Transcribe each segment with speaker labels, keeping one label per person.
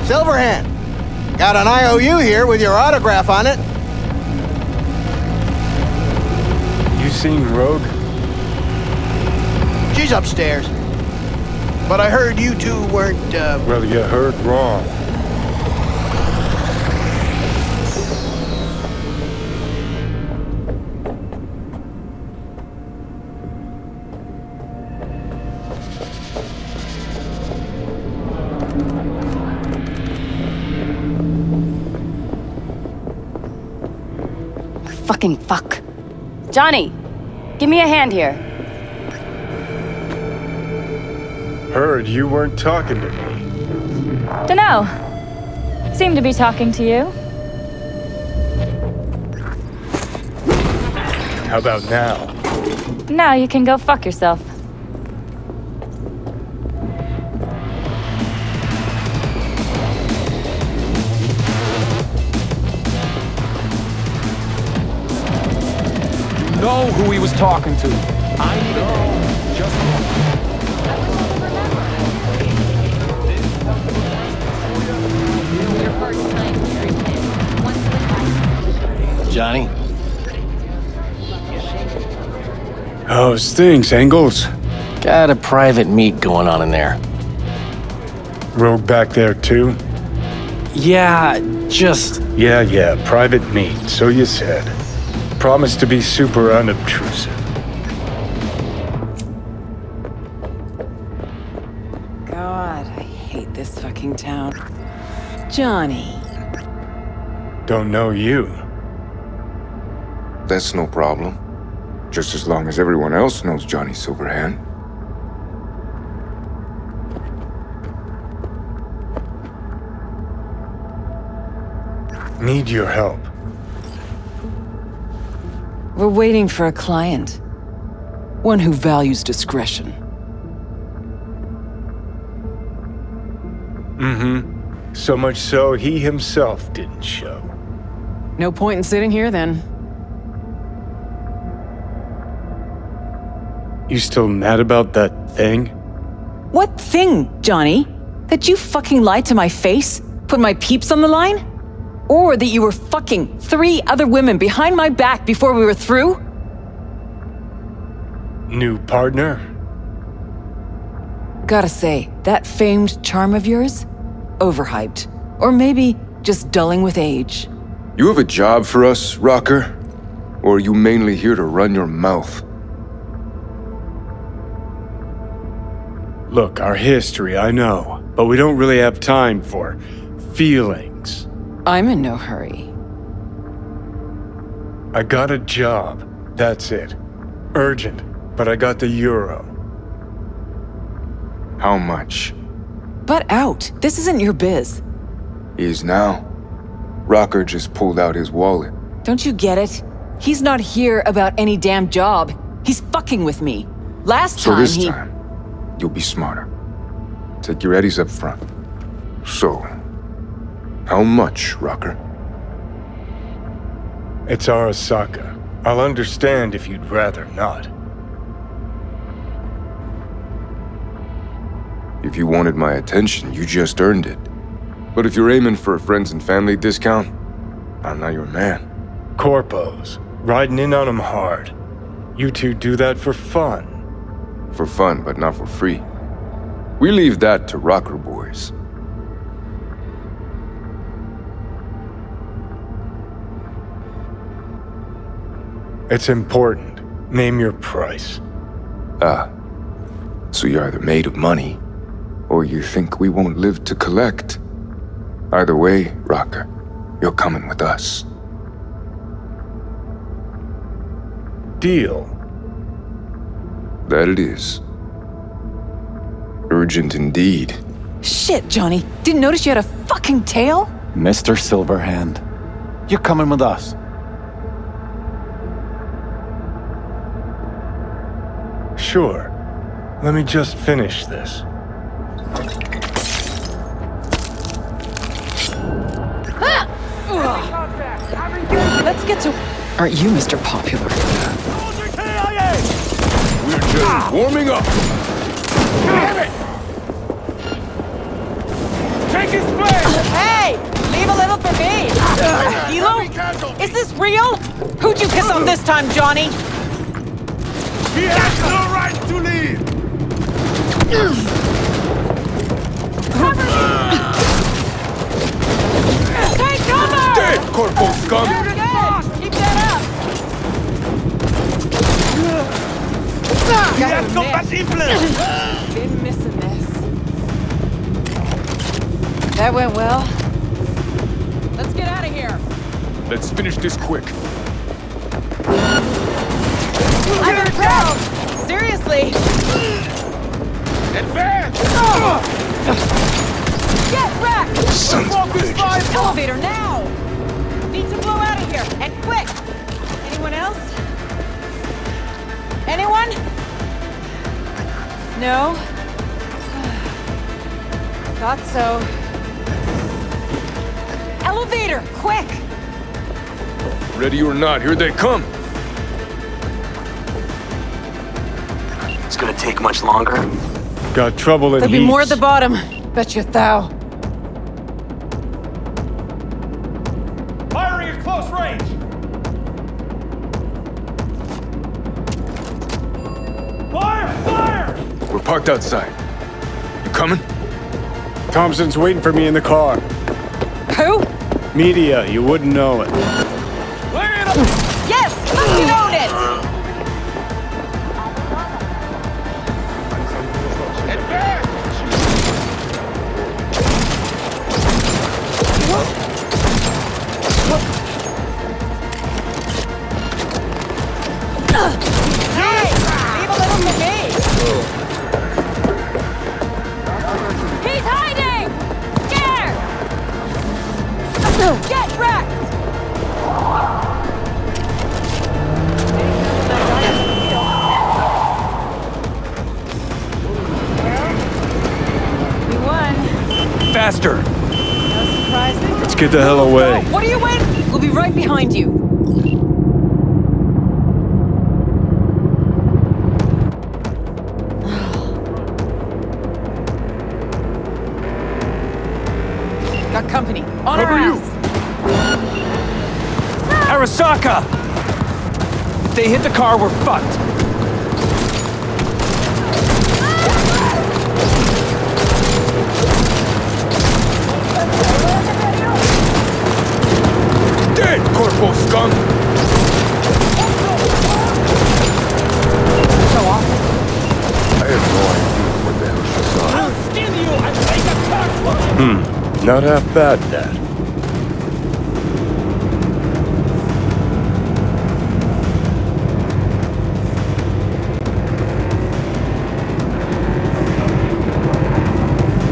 Speaker 1: Silverhand, got an IOU here with your autograph on it.
Speaker 2: You seen Rogue?
Speaker 1: She's upstairs. But I heard you two weren't,
Speaker 2: Well, you heard wrong.
Speaker 3: Fucking fuck. Johnny, give me a hand here.
Speaker 2: Heard you weren't talking to me.
Speaker 4: Dunno. Seem to be talking to you.
Speaker 2: How about now?
Speaker 4: Now you can go fuck yourself.
Speaker 5: Know who he was talking to. I know. Just
Speaker 6: Johnny?
Speaker 2: How's things, Engels?
Speaker 6: Got a private meet going on in there.
Speaker 2: Rogue back there too?
Speaker 6: Yeah, just...
Speaker 2: Yeah, private meet, so you said. Promised to be super unobtrusive.
Speaker 7: God, I hate this fucking town. Johnny.
Speaker 2: Don't know you.
Speaker 8: That's no problem. Just as long as everyone else knows Johnny Silverhand.
Speaker 2: Need your help.
Speaker 7: We're waiting for a client. One who values discretion.
Speaker 2: Mm-hmm. So much so, he himself didn't show.
Speaker 7: No point in sitting here, then.
Speaker 2: You still mad about that thing?
Speaker 7: What thing, Johnny? That you fucking lied to my face? Put my peeps on the line? Or that you were fucking 3 other women behind my back before we were through?
Speaker 2: New partner?
Speaker 7: Gotta say, that famed charm of yours? Overhyped. Or maybe just dulling with age.
Speaker 8: You have a job for us, Rocker? Or are you mainly here to run your mouth?
Speaker 2: Look, our history, I know. But we don't really have time for feelings.
Speaker 7: I'm in no hurry.
Speaker 2: I got a job. That's it. Urgent. But I got the euro.
Speaker 8: How much?
Speaker 7: Butt out. This isn't your biz.
Speaker 8: Is now. Rocker just pulled out his wallet.
Speaker 7: Don't you get it? He's not here about any damn job. He's fucking with me. Last
Speaker 8: So
Speaker 7: time
Speaker 8: this time, you'll be smarter. Take your eddies up front. So, how much, Rocker?
Speaker 2: It's Arasaka. I'll understand if you'd rather not.
Speaker 8: If you wanted my attention, you just earned it. But if you're aiming for a friends and family discount, I'm not your man.
Speaker 2: Corpos. Riding in on 'em hard. You two do that for fun.
Speaker 8: For fun, but not for free. We leave that to Rocker boys.
Speaker 2: It's important. Name your price.
Speaker 8: Ah. So you're either made of money, or you think we won't live to collect. Either way, Rocker, you're coming with us.
Speaker 2: Deal.
Speaker 8: That it is. Urgent indeed.
Speaker 7: Shit, Johnny. Didn't notice you had a fucking tail?
Speaker 5: Mr. Silverhand, you're coming with us.
Speaker 2: Sure. Let me just finish this.
Speaker 7: Let's get to... Aren't you Mr. Popular?
Speaker 8: We're just warming up.
Speaker 1: Damn it!
Speaker 5: Take his place!
Speaker 7: Hey! Leave a little for me! Hilo? Is this real? Who'd you piss off this time, Johnny?
Speaker 5: He has no right to leave!
Speaker 7: Take cover!
Speaker 8: Dead, Corporal Scum!
Speaker 7: Good! Keep that up!
Speaker 5: He has compatible!
Speaker 7: Been missing this. That went well. Let's get out of here.
Speaker 8: Let's finish this quick.
Speaker 7: I'm proud! Seriously!
Speaker 5: Advance!
Speaker 7: Get wrecked!
Speaker 8: Sons of bitches.
Speaker 7: Elevator now! Need to blow out of here, and quick! Anyone else? Anyone? No? Thought so. Elevator, quick!
Speaker 8: Ready or not, here they come.
Speaker 6: It's gonna take much longer.
Speaker 2: Got trouble in
Speaker 7: There'll be more at
Speaker 2: heaps.
Speaker 7: the bottom. Bet you thou.
Speaker 5: Firing at close range! Fire!
Speaker 8: We're parked outside. You coming?
Speaker 2: Thompson's waiting for me in the car.
Speaker 7: Who?
Speaker 2: Media, you wouldn't know it.
Speaker 7: Yes! You own it! Hey! Leave a little for me!
Speaker 4: He's hiding! Scared!
Speaker 7: Get wrecked! We won.
Speaker 6: Faster!
Speaker 7: No surprises.
Speaker 2: Let's get the hell away.
Speaker 7: What are you waiting? We'll be right behind you. Got company. On our ass.
Speaker 6: Arasaka! If they hit the car, we're fucked.
Speaker 8: Dead, Corporal Scum! I have no idea what the hell she saw.
Speaker 5: I'll skin you and make a cut for you!
Speaker 2: Not half bad, that.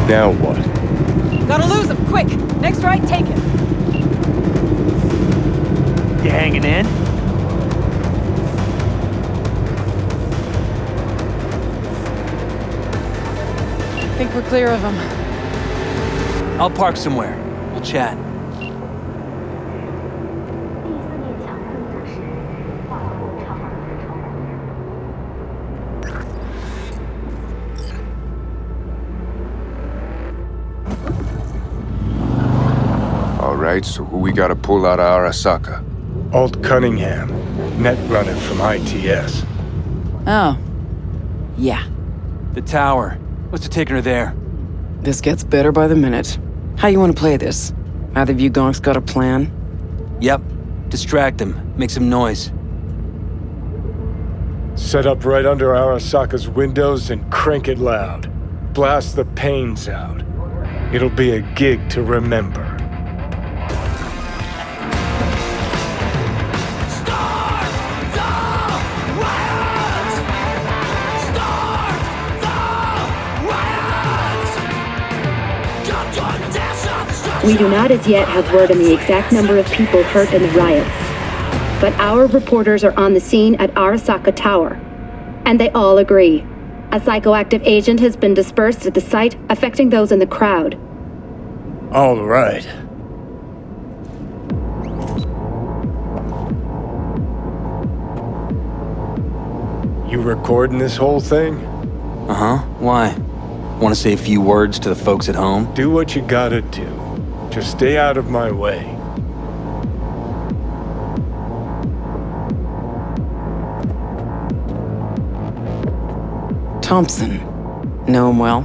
Speaker 2: Now what?
Speaker 7: Gotta lose him, quick! Next right, take him.
Speaker 6: You hanging in?
Speaker 7: Think we're clear of him.
Speaker 6: I'll park somewhere. We'll chat.
Speaker 8: All right, so who we gotta pull out of Arasaka?
Speaker 2: Alt Cunningham, net runner from ITS.
Speaker 7: Oh. Yeah.
Speaker 6: The tower. What's the taking her there?
Speaker 9: This gets better by the minute. How you want to play this? Either of you gonks got a plan?
Speaker 6: Yep. Distract him. Make some noise.
Speaker 2: Set up right under Arasaka's windows and crank it loud. Blast the panes out. It'll be a gig to remember.
Speaker 10: We do not as yet have word on the exact number of people hurt in the riots. But our reporters are on the scene at Arasaka Tower. And they all agree. A psychoactive agent has been dispersed at the site, affecting those in the crowd.
Speaker 2: All right. You recording this whole thing?
Speaker 6: Uh-huh. Why? Want to say a few words to the folks at home?
Speaker 2: Do what you gotta do. Just stay out of my way.
Speaker 9: Thompson. Know him well?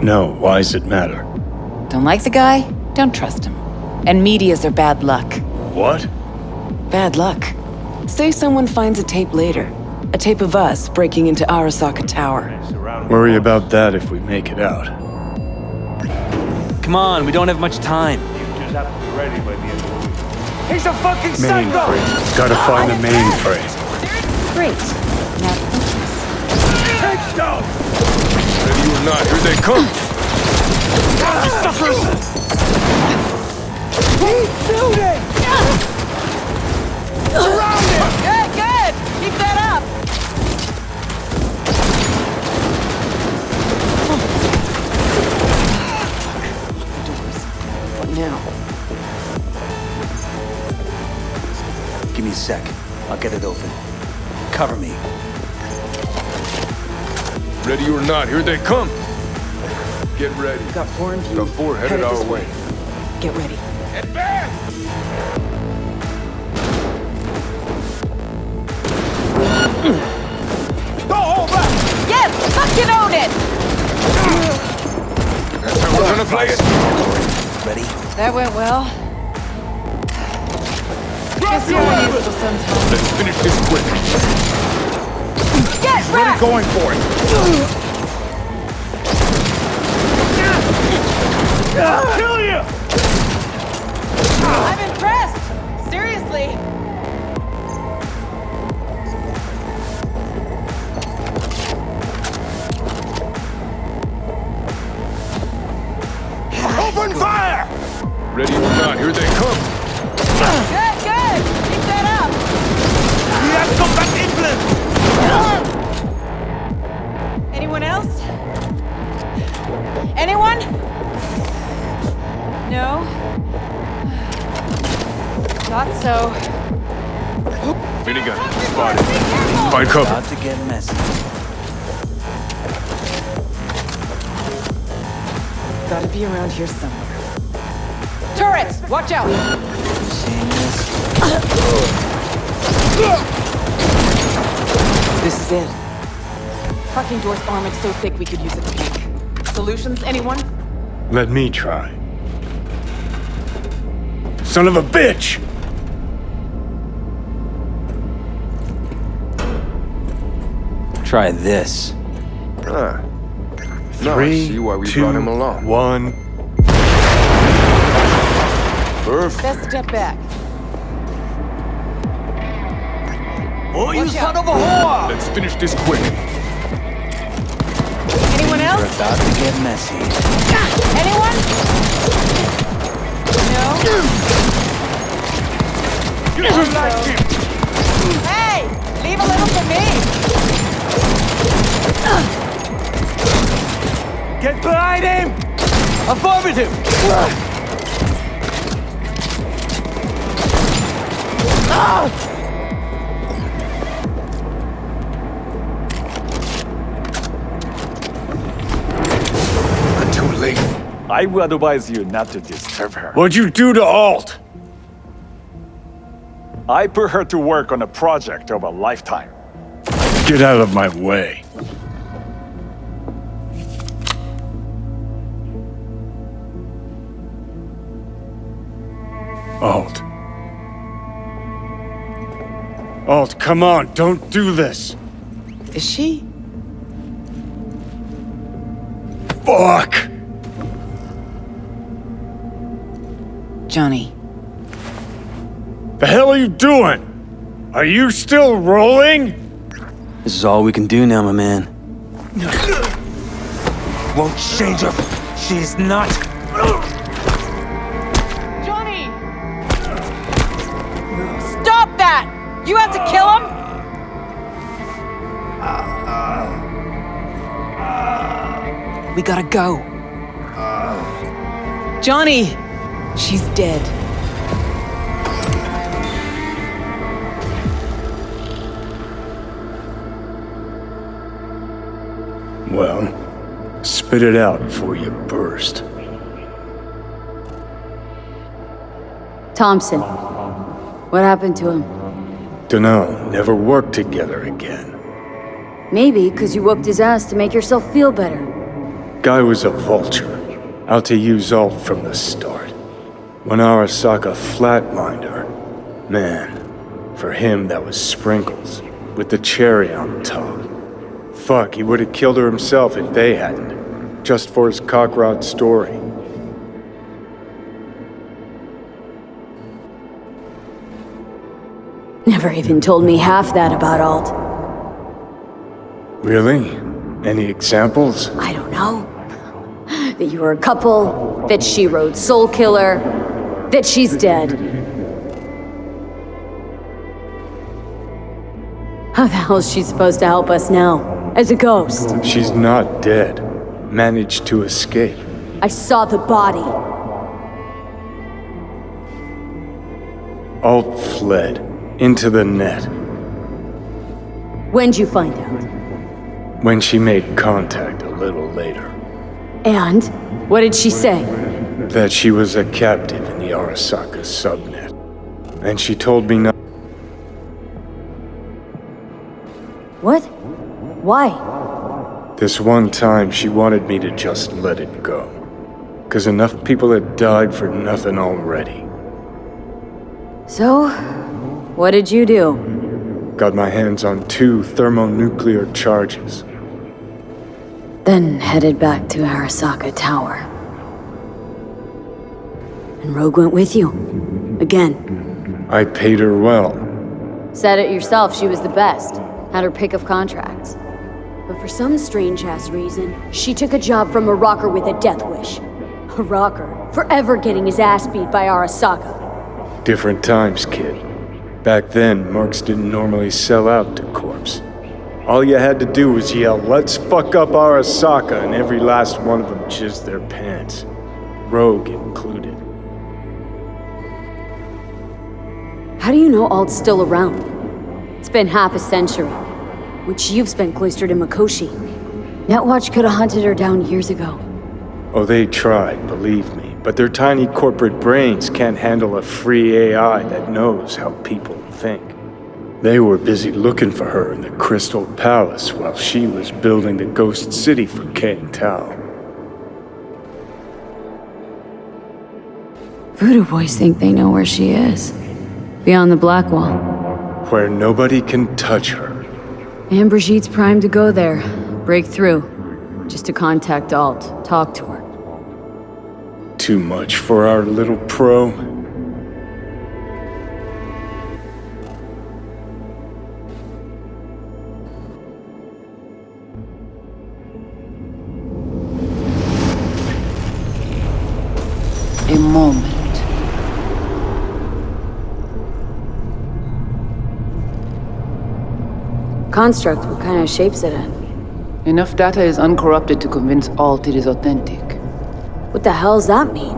Speaker 2: No, why's it matter?
Speaker 7: Don't like the guy? Don't trust him. And medias are bad luck.
Speaker 2: What?
Speaker 9: Bad luck. Say someone finds a tape later. A tape of us breaking into Arasaka Tower.
Speaker 2: Worry about that if we make it out.
Speaker 6: Come on, we don't have much time. He's a fucking psycho!
Speaker 2: Mainframe. Gotta find the mainframe.
Speaker 7: Great. Now,
Speaker 6: Take down!
Speaker 2: Ready or not, here they come!
Speaker 6: Keep shooting! Surround him!
Speaker 4: Good, good! Keep that up!
Speaker 9: What now?
Speaker 6: Give me a sec. I'll get it open. Cover me.
Speaker 2: Ready or not, here they come! Get ready.
Speaker 9: Got four in view.
Speaker 2: Got four headed our
Speaker 9: this
Speaker 2: way.
Speaker 9: Get ready.
Speaker 2: Head back!
Speaker 6: Don't hold back!
Speaker 4: Yes! Fucking own it!
Speaker 2: That's how we're gonna play it!
Speaker 6: Ready?
Speaker 4: That went well.
Speaker 6: Drop your
Speaker 4: Useful
Speaker 6: weapon!
Speaker 4: sometimes.
Speaker 2: Let's finish this quick.
Speaker 4: Get back!
Speaker 1: Going for it.
Speaker 6: Kill you!
Speaker 4: I'm impressed! Seriously!
Speaker 6: Open fire!
Speaker 2: Ready or not, here they come!
Speaker 4: Good, good! Keep that up!
Speaker 6: We have combat implant!
Speaker 4: Anyone else? Anyone? No? Thought so.
Speaker 2: Minigun, spotted. Find cover.
Speaker 6: About to get messy.
Speaker 9: Gotta be around here somewhere.
Speaker 4: Turrets! Watch out!
Speaker 6: Seeing this?
Speaker 9: This is it.
Speaker 7: Fucking door's armored so thick we could use a tank. Solutions, anyone?
Speaker 2: Let me try. Son of a bitch!
Speaker 6: Try this.
Speaker 8: Ah. Now I
Speaker 2: 3,
Speaker 8: see why we
Speaker 2: 2,
Speaker 8: brought him along.
Speaker 2: 1.
Speaker 8: Perfect.
Speaker 4: Best step back.
Speaker 6: Oh, you
Speaker 4: Watch
Speaker 6: son
Speaker 4: out.
Speaker 6: of a whore!
Speaker 2: Let's finish this quick.
Speaker 4: Anyone
Speaker 6: We're
Speaker 4: else?
Speaker 6: about to get messy.
Speaker 4: Anyone? No? Hey! Leave a little for me!
Speaker 6: Get behind him! Affirmative!
Speaker 8: Too late.
Speaker 5: I will advise you not to disturb her.
Speaker 2: What'd you do to Alt?
Speaker 5: I put her to work on a project of a lifetime.
Speaker 2: Get out of my way. Alt. Alt, come on, don't do this.
Speaker 9: Is she?
Speaker 2: Fuck!
Speaker 7: Johnny.
Speaker 2: The hell are you doing? Are you still rolling?
Speaker 6: This is all we can do now, my man. Won't change her. She's not.
Speaker 4: Johnny! Stop that! You have to kill him?
Speaker 7: We gotta go. Johnny! She's dead.
Speaker 2: Well, spit it out before you burst.
Speaker 3: Thompson. What happened to him?
Speaker 2: Dunno, never worked together again.
Speaker 3: Maybe because you whooped his ass to make yourself feel better.
Speaker 2: Guy was a vulture, out to use Alt from the start. When Arasaka flatlined her, man, for him that was sprinkles, with the cherry on top. Fuck, he would have killed her himself if they hadn't, just for his cockrod story.
Speaker 3: Never even told me half that about Alt.
Speaker 2: Really? Any examples?
Speaker 3: I don't know. That you were a couple, that she rode Soul Killer, that she's dead. How the hell is she supposed to help us now? As a ghost?
Speaker 2: She's not dead. Managed to escape.
Speaker 3: I saw the body.
Speaker 2: Alt fled. Into the net.
Speaker 3: When'd you find out?
Speaker 2: When she made contact a little later.
Speaker 3: And? What did she say?
Speaker 2: That she was a captive in the Arasaka subnet. And she told me not.
Speaker 3: What? Why?
Speaker 2: This one time she wanted me to just let it go. 'Cause enough people had died for nothing already.
Speaker 3: So, what did you do?
Speaker 2: Got my hands on 2 thermonuclear charges.
Speaker 3: Then headed back to Arasaka Tower. And Rogue went with you. Again.
Speaker 2: I paid her well.
Speaker 3: Said it yourself, she was the best. Had her pick of contracts. But for some strange-ass reason, she took a job from a rocker with a death wish. A rocker, forever getting his ass beat by Arasaka.
Speaker 2: Different times, kid. Back then, mercs didn't normally sell out to corpse. All you had to do was yell, "Let's fuck up Arasaka," and every last one of them jizzed their pants. Rogue included.
Speaker 3: How do you know Alt's still around? It's been half a century, which you've spent cloistered in Mikoshi. Netwatch could have hunted her down years ago.
Speaker 2: Oh, they tried, believe me, but their tiny corporate brains can't handle a free AI that knows how people think. They were busy looking for her in the Crystal Palace while she was building the Ghost City for Kang Tao.
Speaker 3: Voodoo boys think they know where she is. Beyond the Black Wall.
Speaker 2: Where nobody can touch her.
Speaker 3: And Brigitte's primed to go there. Break through. Just to contact Alt. Talk to her.
Speaker 2: Too much for our little pro.
Speaker 11: A moment.
Speaker 3: Construct, what kind of shape's it in?
Speaker 11: Enough data is uncorrupted to convince Alt it is authentic.
Speaker 3: What the hell's that mean?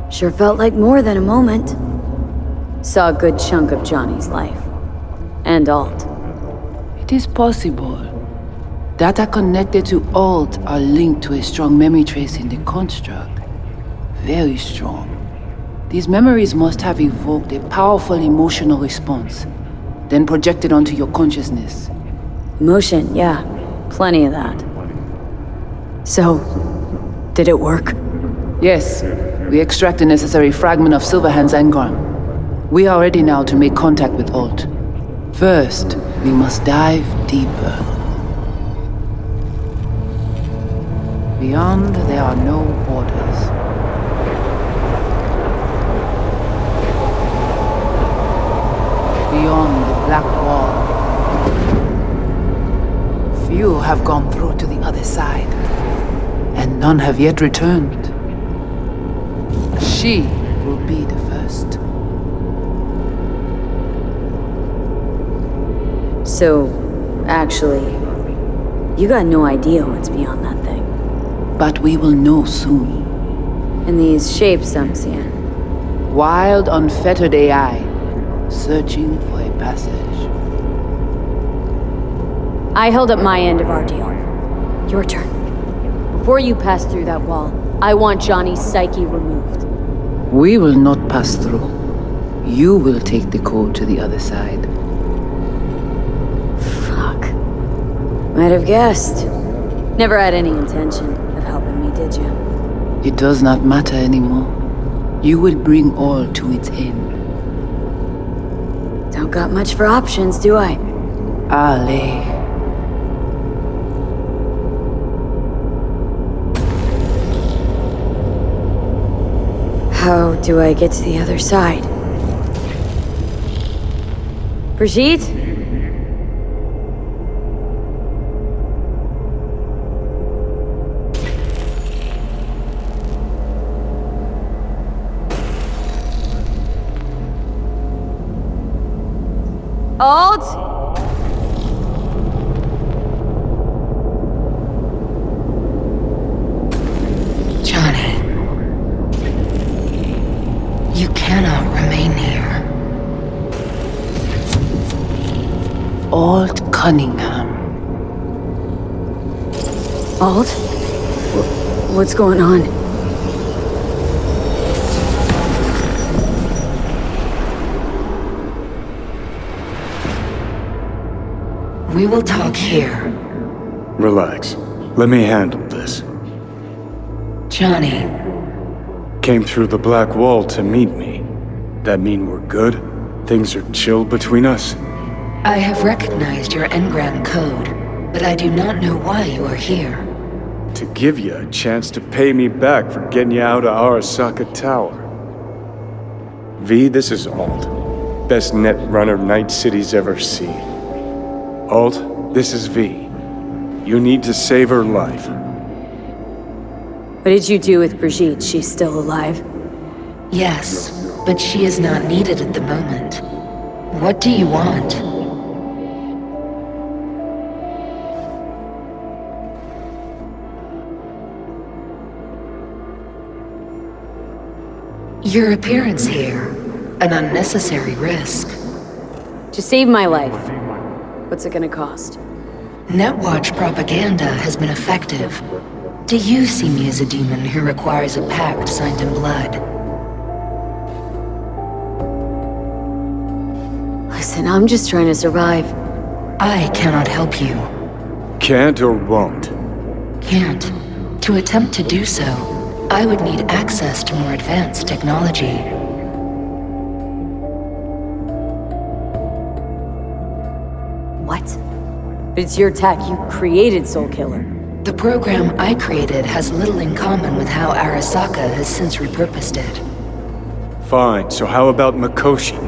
Speaker 3: Sure felt like more than a moment. Saw a good chunk of Johnny's life. And Alt.
Speaker 11: It is possible. Data connected to Alt are linked to a strong memory trace in the construct. Very strong. These memories must have evoked a powerful emotional response, then projected onto your consciousness.
Speaker 3: Emotion, yeah. Plenty of that. So, did it work?
Speaker 11: Yes. We extract the necessary fragment of Silverhand's engram. We are ready now to make contact with Alt. First, we must dive deeper. Beyond, there are no borders. Beyond the Black Wall. Few have gone through to the other side, and none have yet returned. She will be the first.
Speaker 3: So, actually, you got no idea what's beyond that thing.
Speaker 11: But we will know soon.
Speaker 3: And these shapes I'm seeing.
Speaker 11: Wild, unfettered AI, searching for a passage.
Speaker 3: I held up my end of our deal. Your turn. Before you pass through that wall, I want Johnny's psyche removed.
Speaker 11: We will not pass through. You will take the code to the other side.
Speaker 3: Fuck. Might have guessed. Never had any intention of helping me, did you?
Speaker 11: It does not matter anymore. You will bring all to its end.
Speaker 3: Don't got much for options, do I?
Speaker 11: Ale.
Speaker 3: How do I get to the other side? Brigitte? Alt?
Speaker 12: Johnny. You cannot remain here.
Speaker 11: Alt Cunningham.
Speaker 3: Alt? What's going on?
Speaker 12: We will talk here.
Speaker 2: Relax. Let me handle this.
Speaker 12: Johnny.
Speaker 2: Came through the black wall to meet me. That mean we're good? Things are chill between us?
Speaker 12: I have recognized your engram code, but I do not know why you are here.
Speaker 2: To give you a chance to pay me back for getting you out of Arasaka Tower. V, this is Alt. Best net runner Night City's ever seen. Alt, this is V. You need to save her life.
Speaker 3: What did you do with Brigitte? She's still alive?
Speaker 12: Yes, but she is not needed at the moment. What do you want? Your appearance here, an unnecessary risk.
Speaker 3: To save my life. What's it gonna cost?
Speaker 12: Netwatch propaganda has been effective. Do you see me as a demon who requires a pact signed in blood?
Speaker 3: Listen, I'm just trying to survive.
Speaker 12: I cannot help you.
Speaker 2: Can't or won't?
Speaker 12: Can't. To attempt to do so, I would need access to more advanced technology.
Speaker 3: What? But it's your tech. You created Soul Killer.
Speaker 12: The program I created has little in common with how Arasaka has since repurposed it.
Speaker 2: Fine, so how about Mikoshi?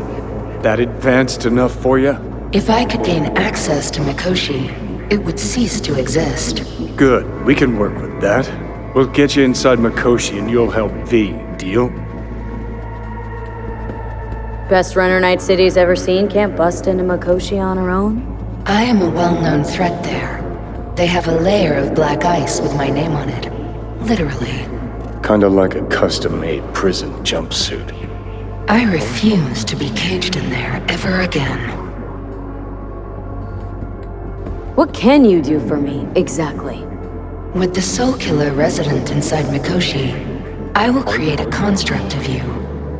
Speaker 2: That advanced enough for you?
Speaker 12: If I could gain access to Mikoshi, it would cease to exist.
Speaker 2: Good, we can work with that. We'll get you inside Mikoshi and you'll help V, deal?
Speaker 3: Best runner Night City's ever seen can't bust into Mikoshi on her own?
Speaker 12: I am a well-known threat there. They have a layer of black ice with my name on it. Literally.
Speaker 2: Kinda like a custom-made prison jumpsuit.
Speaker 12: I refuse to be caged in there ever again.
Speaker 3: What can you do for me, exactly?
Speaker 12: With the Soul Killer resident inside Mikoshi, I will create a construct of you,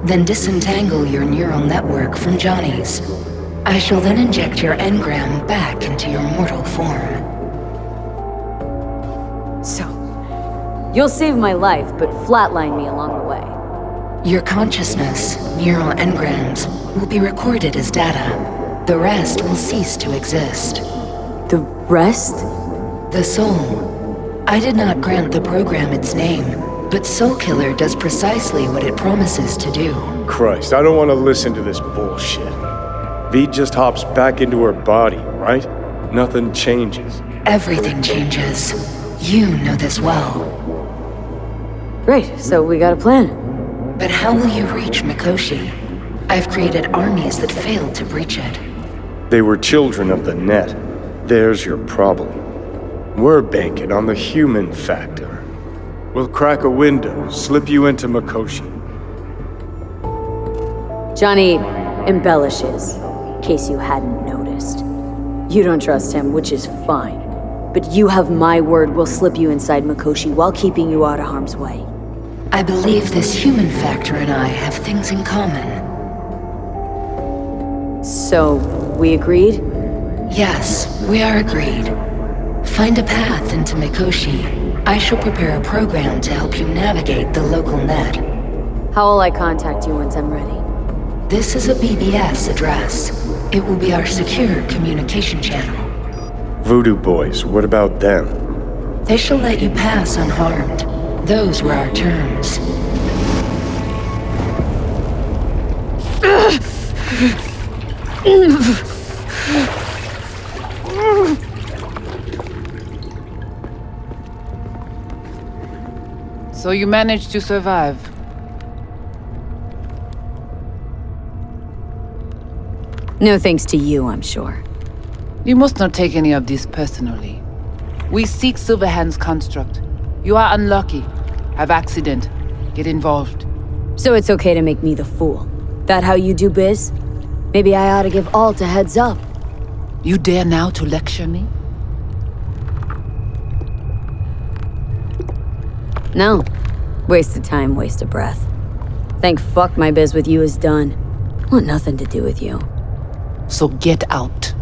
Speaker 12: then disentangle your neural network from Johnny's. I shall then inject your engram back into your mortal form.
Speaker 3: So, you'll save my life, but flatline me along the way.
Speaker 12: Your consciousness, neural engrams, will be recorded as data. The rest will cease to exist.
Speaker 3: The rest?
Speaker 12: The soul. I did not grant the program its name, but Soul Killer does precisely what it promises to do.
Speaker 2: Christ, I don't want to listen to this bullshit. V just hops back into her body, right? Nothing changes.
Speaker 12: Everything changes. You know this well.
Speaker 3: Great, so we got a plan.
Speaker 12: But how will you reach Mikoshi? I've created armies that failed to breach it.
Speaker 2: They were children of the net. There's your problem. We're banking on the human factor. We'll crack a window, slip you into Mikoshi.
Speaker 3: Johnny embellishes, in case you hadn't noticed. You don't trust him, which is fine. but you have my word we'll slip you inside Mikoshi while keeping you out of harm's way.
Speaker 12: I believe this human factor and I have things in common.
Speaker 3: So, we agreed?
Speaker 12: Yes, we are agreed. Find a path into Mikoshi. I shall prepare a program to help you navigate the local net.
Speaker 3: How will I contact you once I'm ready?
Speaker 12: This is a BBS address. It will be our secure communication channel.
Speaker 2: Voodoo boys, what about them?
Speaker 12: They shall let you pass unharmed. Those were our terms.
Speaker 11: So you managed to survive.
Speaker 3: No thanks to you, I'm sure.
Speaker 11: You must not take any of this personally. We seek Silverhand's construct. You are unlucky. Have accident. Get involved.
Speaker 3: So it's okay to make me the fool. That how you do biz? Maybe I ought to give Alt a heads up.
Speaker 11: You dare now to lecture me?
Speaker 3: No. Waste of time, waste of breath. Thank fuck my biz with you is done. Want nothing to do with you.
Speaker 11: So get out.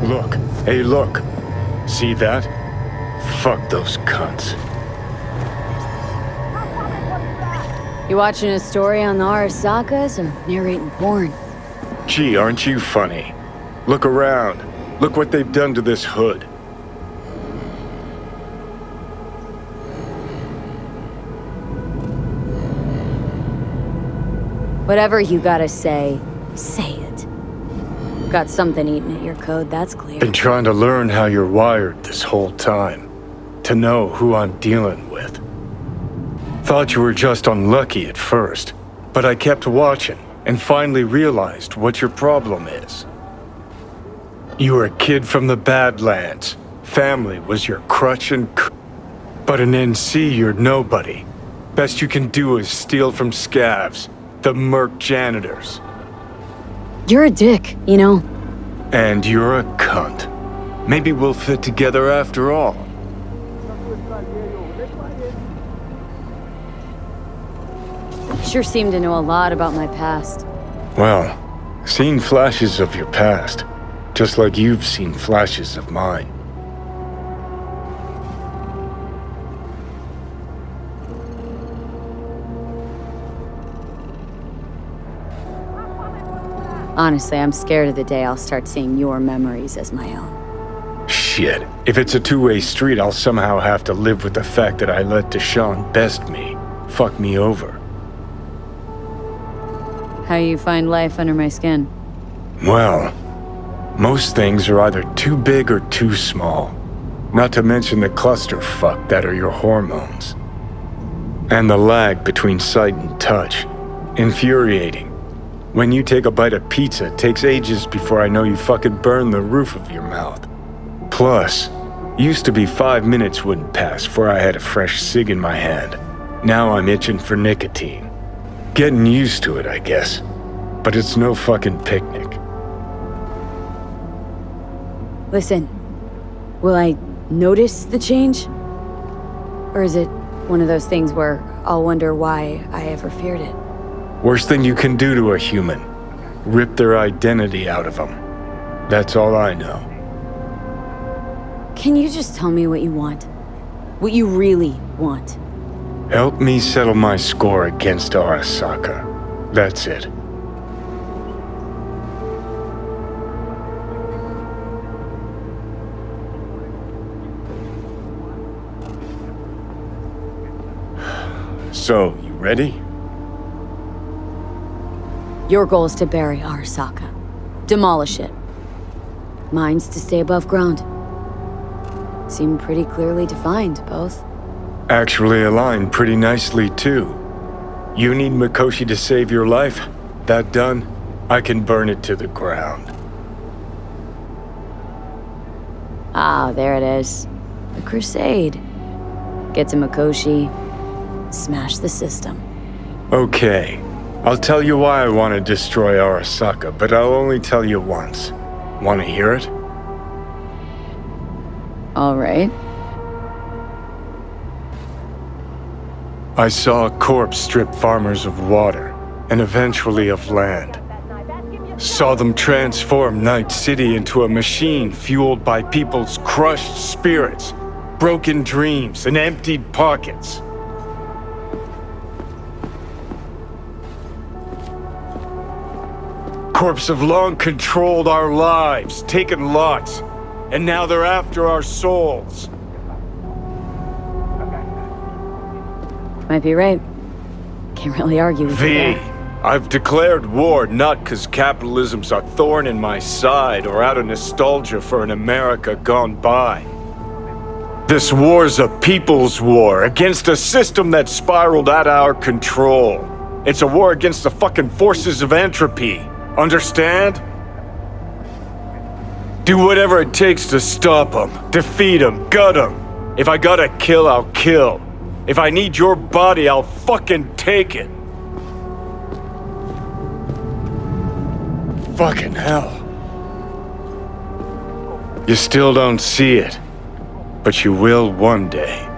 Speaker 2: Look. Hey, look. See that? Fuck those cunts.
Speaker 3: You watching a story on the Arasakas or narrating porn?
Speaker 2: Gee, aren't you funny? Look around. Look what they've done to this hood.
Speaker 3: Whatever you gotta say, say it. Got something eating at your code, that's clear.
Speaker 2: Been trying to learn how you're wired this whole time. To know who I'm dealing with. Thought you were just unlucky at first, but I kept watching and finally realized what your problem is. You were a kid from the Badlands. Family was your crutch and but in NC you're nobody. Best you can do is steal from scavs, the merc janitors.
Speaker 3: You're a dick, you know.
Speaker 2: And you're a cunt. Maybe we'll fit together after all.
Speaker 3: Sure seem to know a lot about my past.
Speaker 2: Well, seen flashes of your past, just like you've seen flashes of mine.
Speaker 3: Honestly, I'm scared of the day I'll start seeing your memories as my own.
Speaker 2: Shit. If it's a two-way street, I'll somehow have to live with the fact that I let Deshaun best me, fuck me over.
Speaker 3: How you find life under my skin?
Speaker 2: Well, most things are either too big or too small. Not to mention the clusterfuck that are your hormones. And the lag between sight and touch. Infuriating. When you take a bite of pizza, it takes ages before I know you fucking burn the roof of your mouth. Plus, used to be 5 minutes wouldn't pass before I had a fresh cig in my hand. Now I'm itching for nicotine. Getting used to it, I guess. But it's no fucking picnic.
Speaker 3: Listen, will I notice the change? Or is it one of those things where I'll wonder why I ever feared it?
Speaker 2: Worst thing you can do to a human. Rip their identity out of them. That's all I know.
Speaker 3: Can you just tell me what you want? What you really want?
Speaker 2: Help me settle my score against Arasaka. That's it. So, you ready?
Speaker 3: Your goal is to bury Arasaka. Demolish it. Mine's to stay above ground. Seem pretty clearly defined, both.
Speaker 2: Actually aligned pretty nicely, too. You need Mikoshi to save your life? That done? I can burn it to the ground.
Speaker 3: Ah, there it is. The Crusade. Get to Mikoshi. Smash the system.
Speaker 2: Okay. I'll tell you why I want to destroy Arasaka, but I'll only tell you once. Want to hear it?
Speaker 3: All right.
Speaker 2: I saw a corpse strip farmers of water, and eventually of land. Saw them transform Night City into a machine fueled by people's crushed spirits, broken dreams, and emptied pockets. Corps have long controlled our lives, taken lots, and now they're after our souls.
Speaker 3: Might be right. Can't really argue with you
Speaker 2: V,
Speaker 3: there.
Speaker 2: I've declared war not because capitalism's a thorn in my side or out of nostalgia for an America gone by. This war's a people's war against a system that spiraled out of our control. It's a war against the fucking forces of entropy. Understand? Do whatever it takes to stop them, defeat them, gut them. If I gotta kill, I'll kill. If I need your body, I'll fucking take it. Fucking hell. You still don't see it, but you will one day.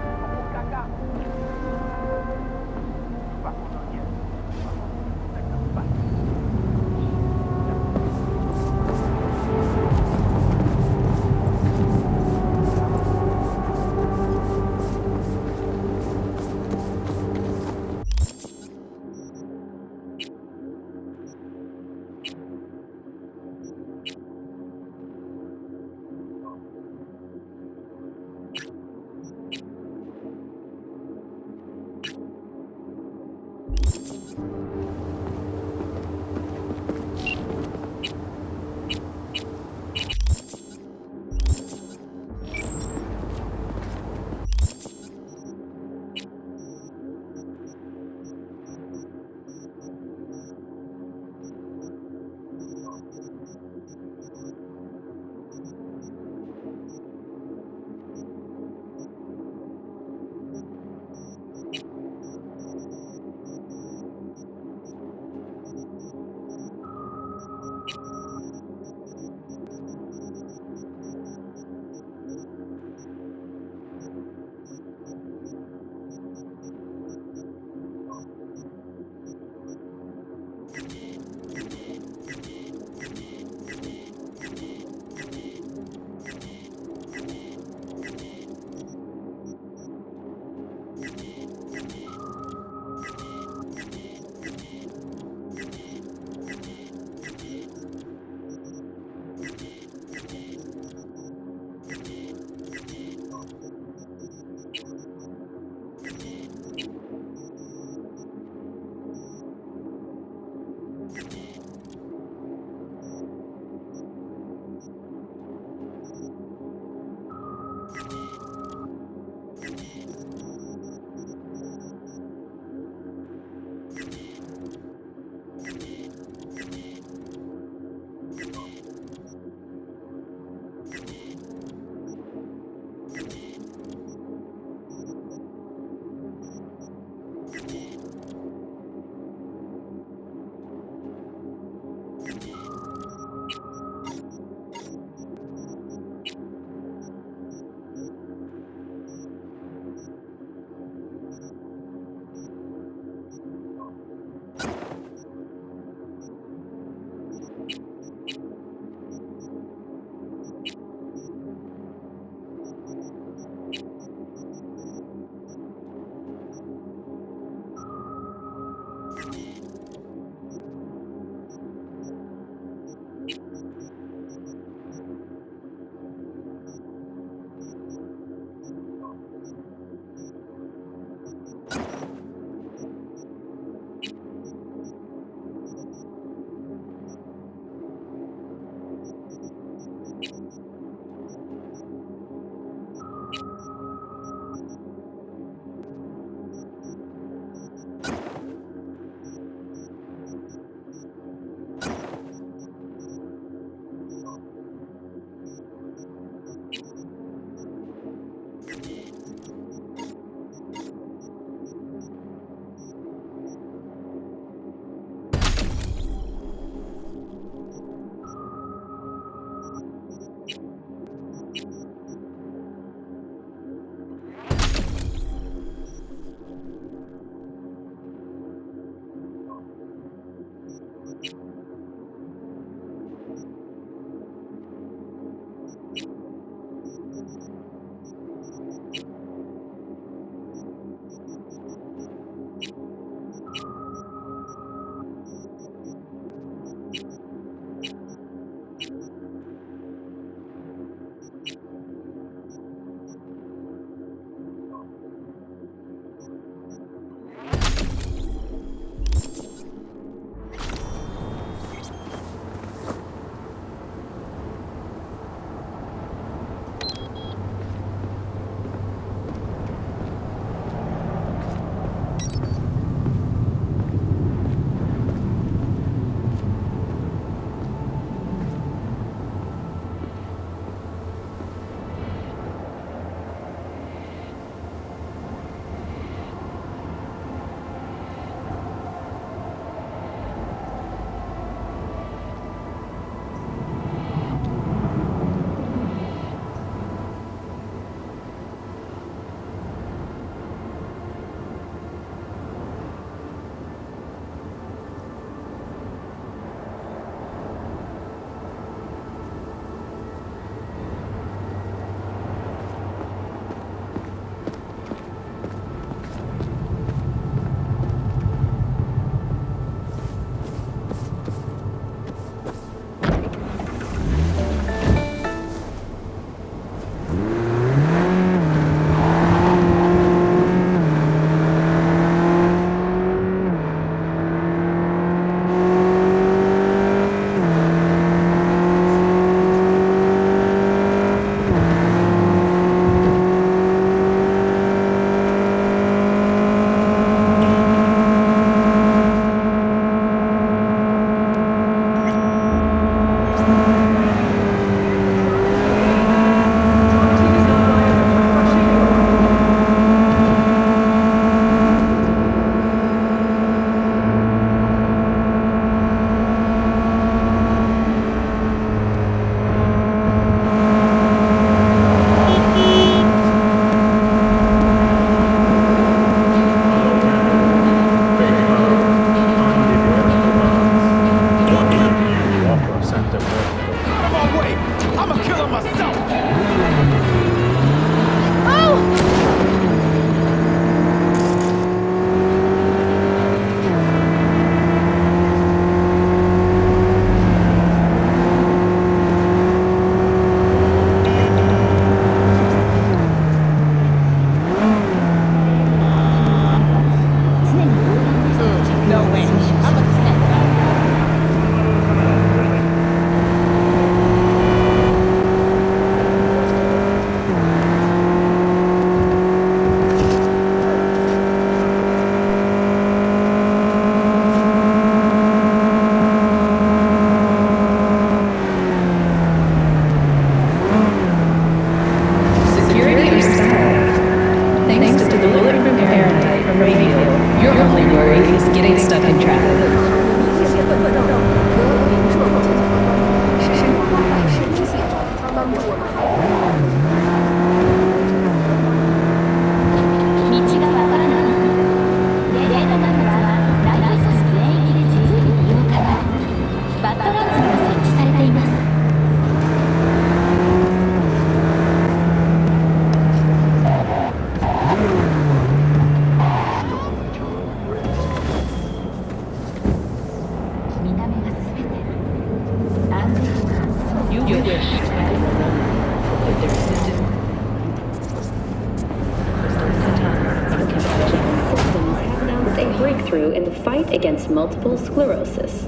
Speaker 10: breakthrough in the fight against multiple sclerosis.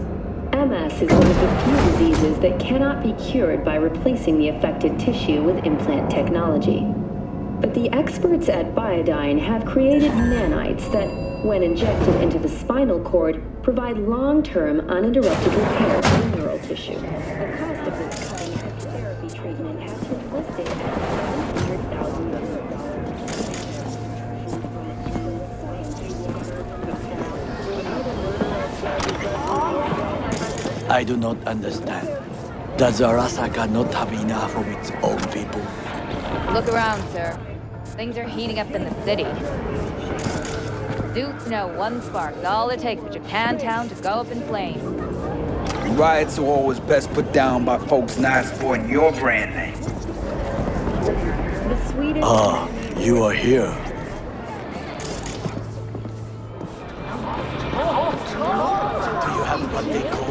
Speaker 10: MS is one of the few diseases that cannot be cured by replacing the affected tissue with implant technology. But the experts at Biodyne have created nanites that, when injected into the spinal cord, provide long-term uninterrupted repair of neural tissue. The cost of this cutting-edge therapy treatment has been listed at $700,000.
Speaker 13: I do not understand. Does Arasaka not have enough of its own people?
Speaker 14: Look around, sir. Things are heating up in the city. Suits know one spark is all it takes for Japantown to go up in flames.
Speaker 5: Riots are always best put down by folks not supporting your brand name.
Speaker 13: Ah, you are here. Do you have what they call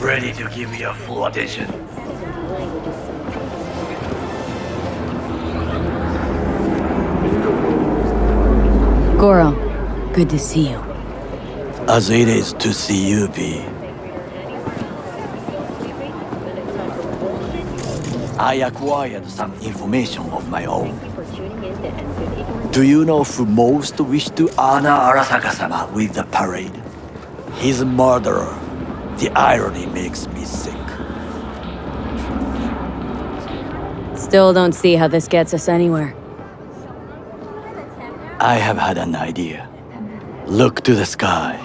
Speaker 13: ready to give you full attention.
Speaker 3: Goro, good to see you.
Speaker 13: As it is to see you, B. I acquired some information of my own. Do you know who most wished to honor Arasaka-sama with the parade? His murderer. The irony makes me sick.
Speaker 3: Still don't see how this gets us anywhere.
Speaker 13: I have had an idea. Look to the sky.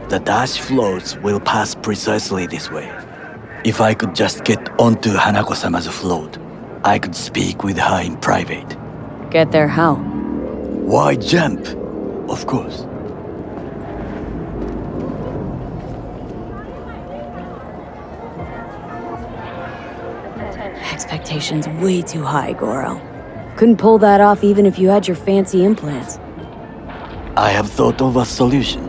Speaker 13: The dash floats will pass precisely this way. If I could just get onto Hanako-sama's float, I could speak with her in private.
Speaker 3: Get there how?
Speaker 13: Why jump? Of course.
Speaker 3: Expectations way too high, Goro. Couldn't pull that off even if you had your fancy implants.
Speaker 13: I have thought of a solution.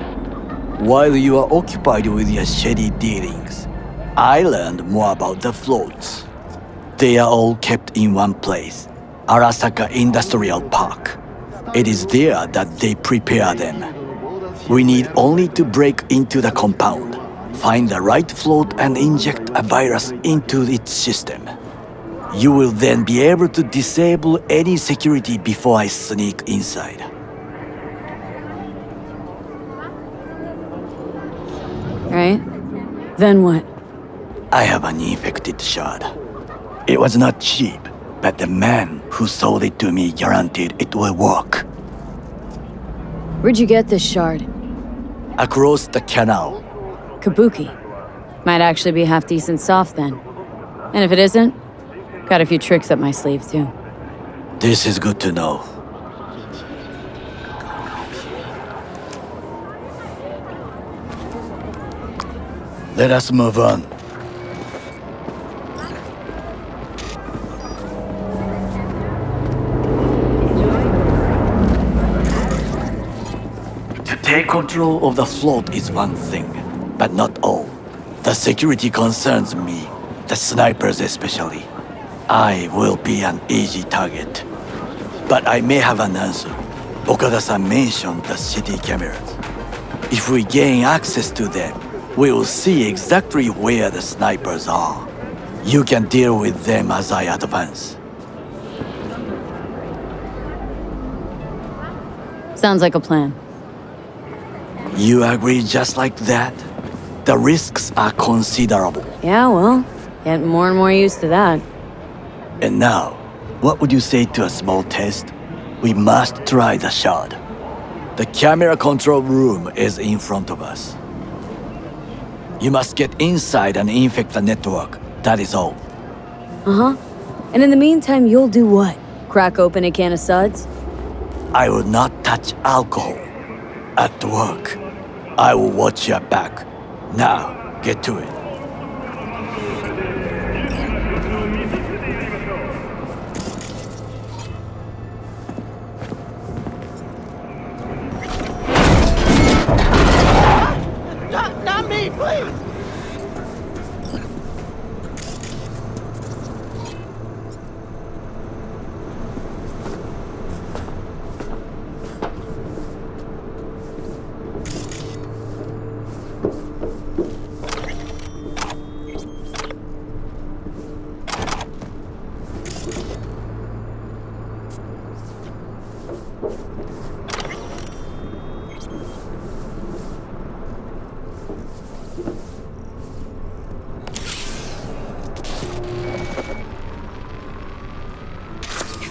Speaker 13: While you are occupied with your shady dealings, I learned more about the floats. They are all kept in one place, Arasaka Industrial Park. It is there that they prepare them. We need only to break into the compound, find the right float and inject a virus into its system. You will then be able to disable any security before I sneak inside.
Speaker 3: Right? Then what?
Speaker 13: I have an infected shard. It was not cheap, but the man who sold it to me guaranteed it will work.
Speaker 3: Where'd you get this shard?
Speaker 13: Across the canal.
Speaker 3: Kabuki. Might actually be half decent soft then. And if it isn't, got a few tricks up my sleeve too.
Speaker 13: This is good to know. Let us move on. To take control of the float is one thing, but not all. The security concerns me, the snipers especially. I will be an easy target. But I may have an answer. Okada-san mentioned the city cameras. If we gain access to them, we will see exactly where the snipers are. You can deal with them as I advance.
Speaker 3: Sounds like a plan.
Speaker 13: You agree just like that? The risks are considerable.
Speaker 3: Yeah, well, getting more and more used to that.
Speaker 13: And now, what would you say to a small test? We must try the shard. The camera control room is in front of us. You must get inside and infect the network. That is all.
Speaker 3: Uh-huh. And in the meantime, you'll do what? Crack open a can of suds?
Speaker 13: I will not touch alcohol. At work, I will watch your back. Now, get to it.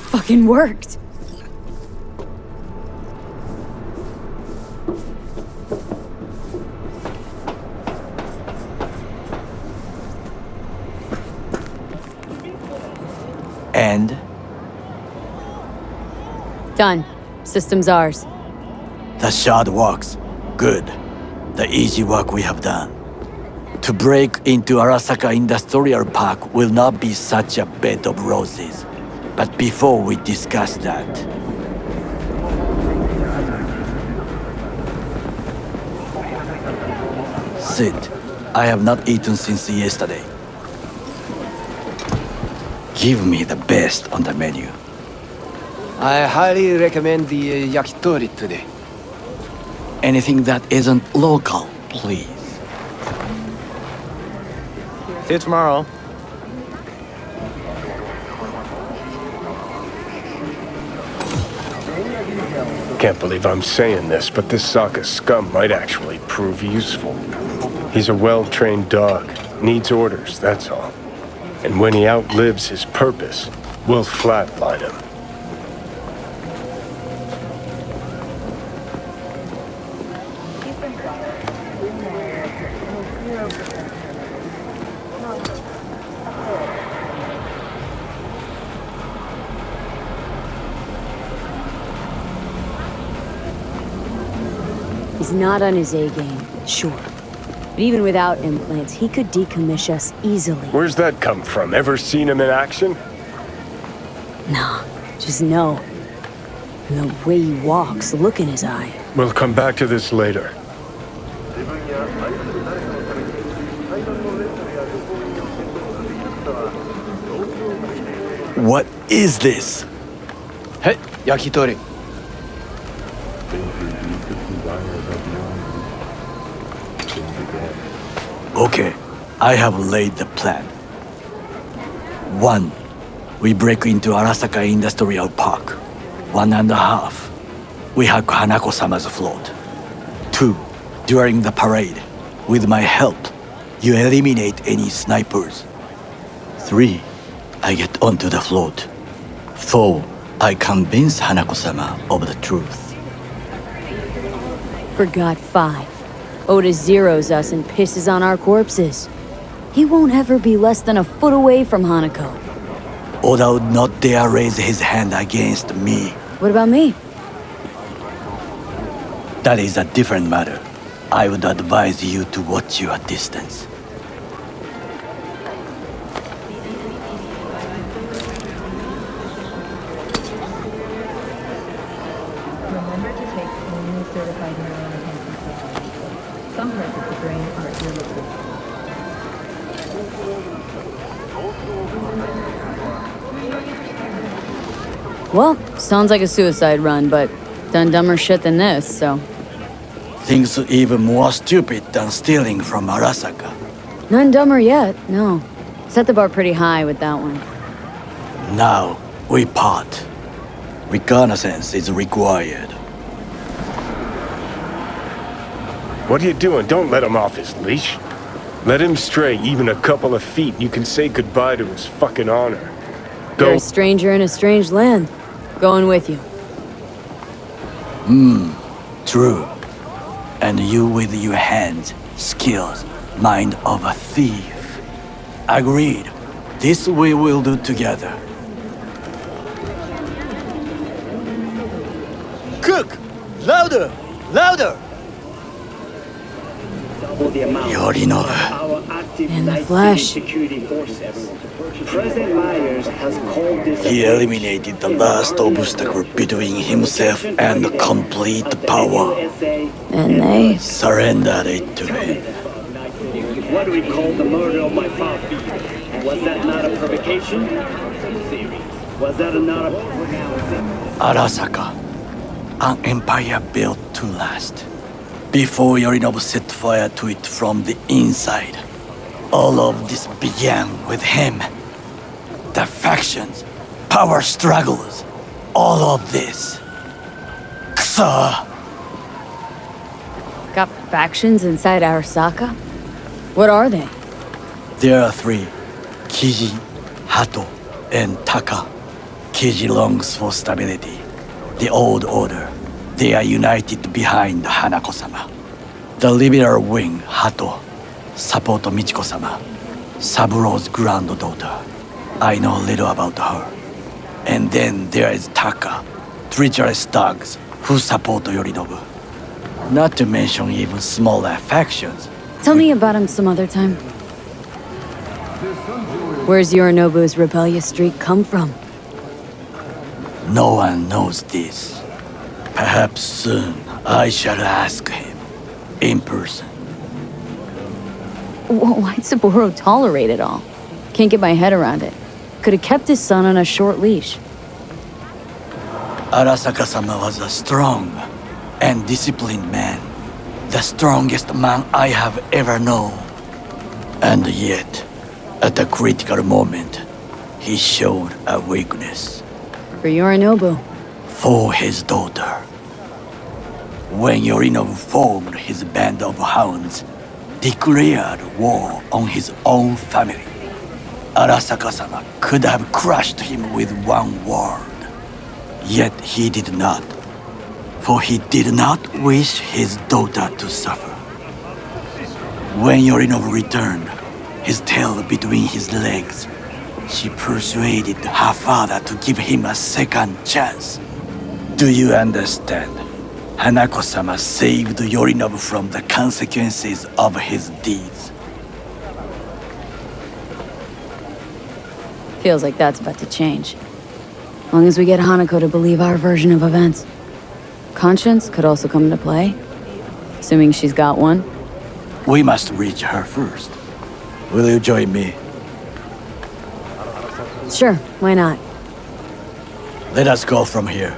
Speaker 3: fucking worked.
Speaker 13: And?
Speaker 3: Done. System's ours.
Speaker 13: The shard works. Good. The easy work we have done. To break into Arasaka Industrial Park will not be such a bed of roses. But before we discuss that... Sit. I have not eaten since yesterday. Give me the best on the menu.
Speaker 6: I highly recommend the yakitori today.
Speaker 13: Anything that isn't local, please.
Speaker 6: See you tomorrow.
Speaker 2: Can't believe I'm saying this, but this Sokka scum might actually prove useful. He's a well-trained dog. Needs orders, that's all. And when he outlives his purpose, we'll flatline him.
Speaker 3: He's not on his A game, sure. But even without implants, he could decommission us easily.
Speaker 2: Where's that come from? Ever seen him in action?
Speaker 3: Nah, just know. And the way he walks, the look in his eye.
Speaker 2: We'll come back to this later.
Speaker 13: What is this?
Speaker 6: Hey, yakitori.
Speaker 13: Okay, I have laid the plan. 1. We break into Arasaka Industrial Park. 1.5. We hack Hanako-sama's float. 2. During the parade, with my help, you eliminate any snipers. 3. I get onto the float. 4. I convince Hanako-sama of the truth.
Speaker 3: Forgot 5. Oda zeroes us and pisses on our corpses. He won't ever be less than a foot away from Hanako.
Speaker 13: Oda would not dare raise his hand against me.
Speaker 3: What about me?
Speaker 13: That is a different matter. I would advise you to watch your distance.
Speaker 15: Remember to take only certified neuroenhancement supplements. Some parts of the brain are irreplaceable.
Speaker 3: Well, sounds like a suicide run, but done dumber shit than this, so...
Speaker 13: Things even more stupid than stealing from Arasaka.
Speaker 3: None dumber yet, no. Set the bar pretty high with that one.
Speaker 13: Now, we part. Reconnaissance is required.
Speaker 2: What are you doing? Don't let him off his leash. Let him stray even a couple of feet and you can say goodbye to his fucking honor.
Speaker 3: You're a stranger in a strange land. Going with you.
Speaker 13: True. And you with your hands, skills, mind of a thief. Agreed. This we will do together. Cook! Louder! Louder! Yorinobu.
Speaker 3: In the flesh.
Speaker 16: President Myers has called this
Speaker 13: He eliminated the last obstacle between himself and complete power.
Speaker 3: And they?
Speaker 13: Surrendered it to me.
Speaker 16: What do we call the murder of my father? Was that not a provocation? Was that not a...
Speaker 13: Arasaka. An empire built to last. Before Yorinobu set fire to it from the inside. All of this began with him. The factions, power struggles, all of this. Kusa!
Speaker 3: Got factions inside Arasaka? What are they?
Speaker 13: There are 3. Kiji, Hato, and Taka. Kiji longs for stability. The old order. They are united behind Hanako-sama. The liberal wing, Hato, support Michiko-sama, Saburo's granddaughter. I know little about her. And then there is Taka, treacherous thugs who support Yorinobu. Not to mention even smaller factions.
Speaker 3: Tell me about him some other time. Where's Yorinobu's rebellious streak come from?
Speaker 13: No one knows this. Perhaps soon I shall ask him in person.
Speaker 3: Why'd Saburo tolerate it all? Can't get my head around it. Could have kept his son on a short leash.
Speaker 13: Arasaka-sama was a strong and disciplined man. The strongest man I have ever known. And yet, at the critical moment, he showed a weakness.
Speaker 3: For Yorinobu.
Speaker 13: For his daughter. When Yorinobu formed his band of hounds, declared war on his own family, Arasaka-sama could have crushed him with one word. Yet he did not. For he did not wish his daughter to suffer. When Yorinobu returned, his tail between his legs, she persuaded her father to give him a second chance. Do you understand? Hanako-sama saved Yorinobu from the consequences of his deeds.
Speaker 3: Feels like that's about to change. Long as we get Hanako to believe our version of events. Conscience could also come into play. Assuming she's got one.
Speaker 13: We must reach her first. Will you join me?
Speaker 3: Sure, why not?
Speaker 13: Let us go from here.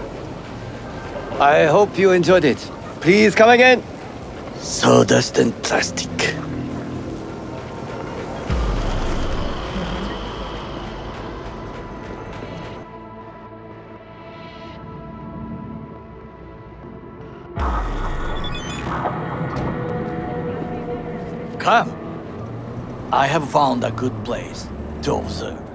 Speaker 6: I hope you enjoyed it. Please come again.
Speaker 13: Sawdust and plastic. Come. I have found a good place to observe.